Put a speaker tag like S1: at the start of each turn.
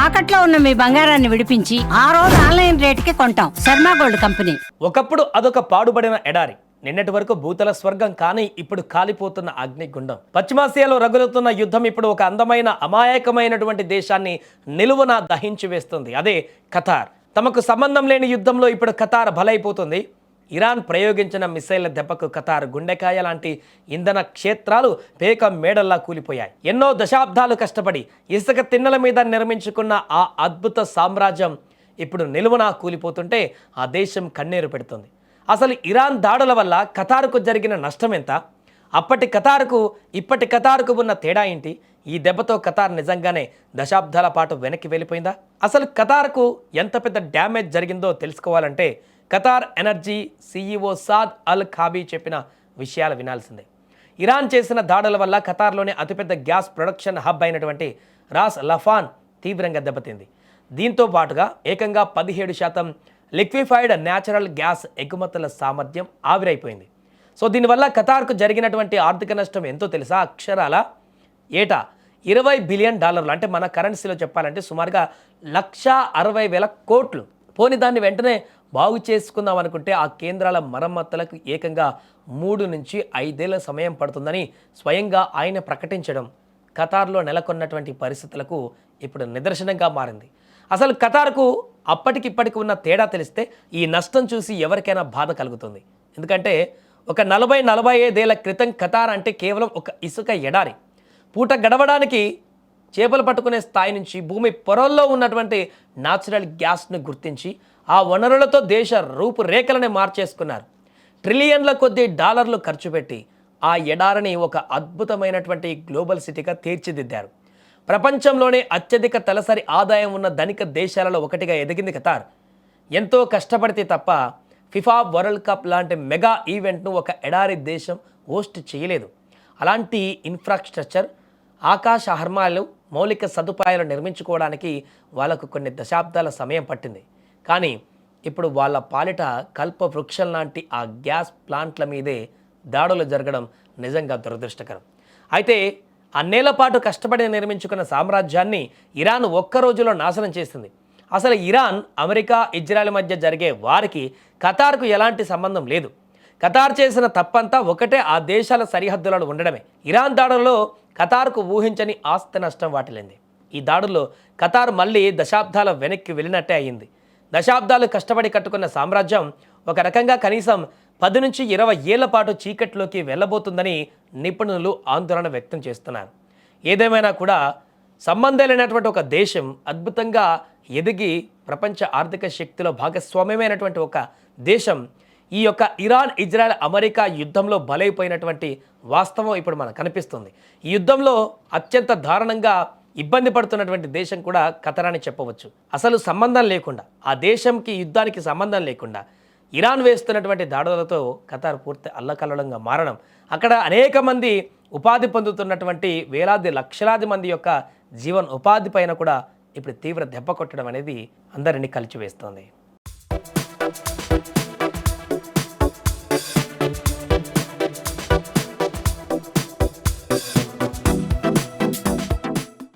S1: తాకట్లో ఉన్న మీ బంగారాన్ని విడిపించి ఆ రోజు ఆన్లైన్ రేటుకి కొంటాం. Sharma gold company.
S2: ఒకప్పుడు అదొక పాడుబడిన ఎడారి. నిన్నటి వరకు భూతల స్వర్గం కానీ ఇప్పుడు కాలిపోతున్న అగ్నిగుండం. పశ్చిమాసియాలో రగులుతున్న యుద్ధం ఇప్పుడు ఒక అందమైన అమాయకమైనటువంటి దేశాన్ని నిలువున దహించి వేస్తుంది. అదే ఖతార్. తమకు సంబంధం లేని యుద్ధంలో ఇప్పుడు ఖతార్ బలైపోతుంది. ఇరాన్ ప్రయోగించిన మిసైళ్ల దెబ్బకు ఖతార్ గుండెకాయ లాంటి ఇంధన క్షేత్రాలు పేక మేడల్లా కూలిపోయాయి. ఎన్నో దశాబ్దాలు కష్టపడి ఇసుక తిన్నెల మీద నిర్మించుకున్న ఆ అద్భుత సామ్రాజ్యం ఇప్పుడు నిలువునా కూలిపోతుంటే ఆ దేశం కన్నీరు పెడుతుంది. అసలు ఇరాన్ దాడుల వల్ల ఖతార్కు జరిగిన నష్టం ఎంత? అప్పటి ఖతార్కు ఇప్పటి ఖతార్కు ఉన్న తేడా ఏంటి? ఈ దెబ్బతో ఖతార్ నిజంగానే దశాబ్దాల పాటు వెనక్కి వెళ్ళిపోయిందా? అసలు ఖతార్కు ఎంత పెద్ద డ్యామేజ్ జరిగిందో తెలుసుకోవాలంటే ఖతార్ ఎనర్జీ CEO సాద్ అల్ ఖాబీ చెప్పిన విషయాలు వినాల్సిందే. ఇరాన్ చేసిన దాడుల వల్ల ఖతార్లోని అతిపెద్ద గ్యాస్ ప్రొడక్షన్ హబ్ అయినటువంటి రాస్ లఫాన్ తీవ్రంగా దెబ్బతింది. దీంతో పాటుగా ఏకంగా 17% లిక్విఫైడ్ న్యాచురల్ గ్యాస్ ఎగుమతుల సామర్థ్యం ఆవిరైపోయింది. సో దీనివల్ల ఖతార్కు జరిగినటువంటి ఆర్థిక నష్టం ఎంతో తెలుసా? అక్షరాల ఏటా $20 బిలియన్, అంటే మన కరెన్సీలో చెప్పాలంటే సుమారుగా 1,60,000 కోట్లు. పోని దాన్ని వెంటనే బాగు చేసుకుందాం అనుకుంటే ఆ కేంద్రాల మరమ్మతులకు ఏకంగా 3 నుంచి 5 ఏళ్ల సమయం పడుతుందని స్వయంగా ఆయన ప్రకటించడం ఖతార్లో నెలకొన్నటువంటి పరిస్థితులకు ఇప్పుడు నిదర్శనంగా మారింది. అసలు ఖతార్కు అప్పటికిప్పటికి ఉన్న తేడా తెలిస్తే ఈ నష్టం చూసి ఎవరికైనా బాధ కలుగుతుంది. ఎందుకంటే ఒక 40-45 ఏళ్ల క్రితం ఖతార్ అంటే కేవలం ఒక ఇసుక ఎడారి. పూట గడవడానికి చేపలు పట్టుకునే స్థాయి నుంచి భూమి పొరల్లో ఉన్నటువంటి న్యాచురల్ గ్యాస్ను గుర్తించి ఆ వనరులతో దేశ రూపురేఖలని మార్చేసుకున్నారు. ట్రిలియన్ల కొద్దీ డాలర్లు ఖర్చు పెట్టి ఆ ఎడారిని ఒక అద్భుతమైనటువంటి గ్లోబల్ సిటీగా తీర్చిదిద్దారు. ప్రపంచంలోనే అత్యధిక తలసరి ఆదాయం ఉన్న ధనిక దేశాలలో ఒకటిగా ఎదిగింది ఖతార్. ఎంతో కష్టపడితే తప్ప ఫిఫా వరల్డ్ కప్ లాంటి మెగా ఈవెంట్ను ఒక ఎడారి దేశం హోస్ట్ చేయలేదు. అలాంటి ఇన్ఫ్రాస్ట్రక్చర్, ఆకాశ హర్మాలు, మౌలిక సదుపాయాలు నిర్మించుకోవడానికి వాళ్ళకు కొన్ని దశాబ్దాల సమయం పట్టింది. కానీ ఇప్పుడు వాళ్ళ పాలిట కల్ప వృక్షం లాంటి ఆ గ్యాస్ ప్లాంట్ల మీదే దాడులు జరగడం నిజంగా దురదృష్టకరం. అయితే అన్నేళ్ల పాటు కష్టపడి నిర్మించుకున్న సామ్రాజ్యాన్ని ఇరాన్ ఒక్క రోజులో నాశనం చేసింది. అసలు ఇరాన్, అమెరికా, ఇజ్రాయెల్ మధ్య జరిగే వారికి ఖతార్కు ఎలాంటి సంబంధం లేదు. ఖతార్ చేసిన తప్పంతా ఒకటే, ఆ దేశాల సరిహద్దులలో ఉండడమే. ఇరాన్ దాడుల్లో ఖతార్కు ఊహించని ఆస్తి నష్టం వాటిల్లింది. ఈ దాడుల్లో ఖతార్ మళ్ళీ దశాబ్దాల వెనక్కి వెళ్ళినట్టే అయ్యింది. దశాబ్దాలు కష్టపడి కట్టుకున్న సామ్రాజ్యం ఒక రకంగా కనీసం 10 నుంచి 20 ఏళ్ల పాటు చీకట్లోకి వెళ్ళబోతుందని నిపుణులు ఆందోళన వ్యక్తం చేస్తున్నారు. ఏదేమైనా కూడా సంబంధం లేనటువంటి ఒక దేశం అద్భుతంగా ఎదిగి ప్రపంచ ఆర్థిక శక్తిలో భాగస్వామ్యమైనటువంటి ఒక దేశం ఈ యొక్క ఇరాన్, ఇజ్రాయెల్, అమెరికా యుద్ధంలో బలైపోయినటువంటి వాస్తవం ఇప్పుడు మనకు కనిపిస్తుంది. ఈ యుద్ధంలో అత్యంత దారుణంగా ఇబ్బంది పడుతున్నటువంటి దేశం కూడా ఖతార్ అని చెప్పవచ్చు. అసలు సంబంధం లేకుండా, ఆ దేశంకి యుద్ధానికి సంబంధం లేకుండా ఇరాన్ వేస్తున్నటువంటి దాడులతో ఖతార్ పూర్తి అల్లకల్లోలంగా మారడం, అక్కడ అనేక మంది ఉపాధి పొందుతున్నటువంటి వేలాది లక్షలాది మంది యొక్క జీవన ఉపాధి పైన కూడా ఇప్పుడు తీవ్ర దెబ్బ కొట్టడం అనేది అందరినీ కలిచివేస్తోంది.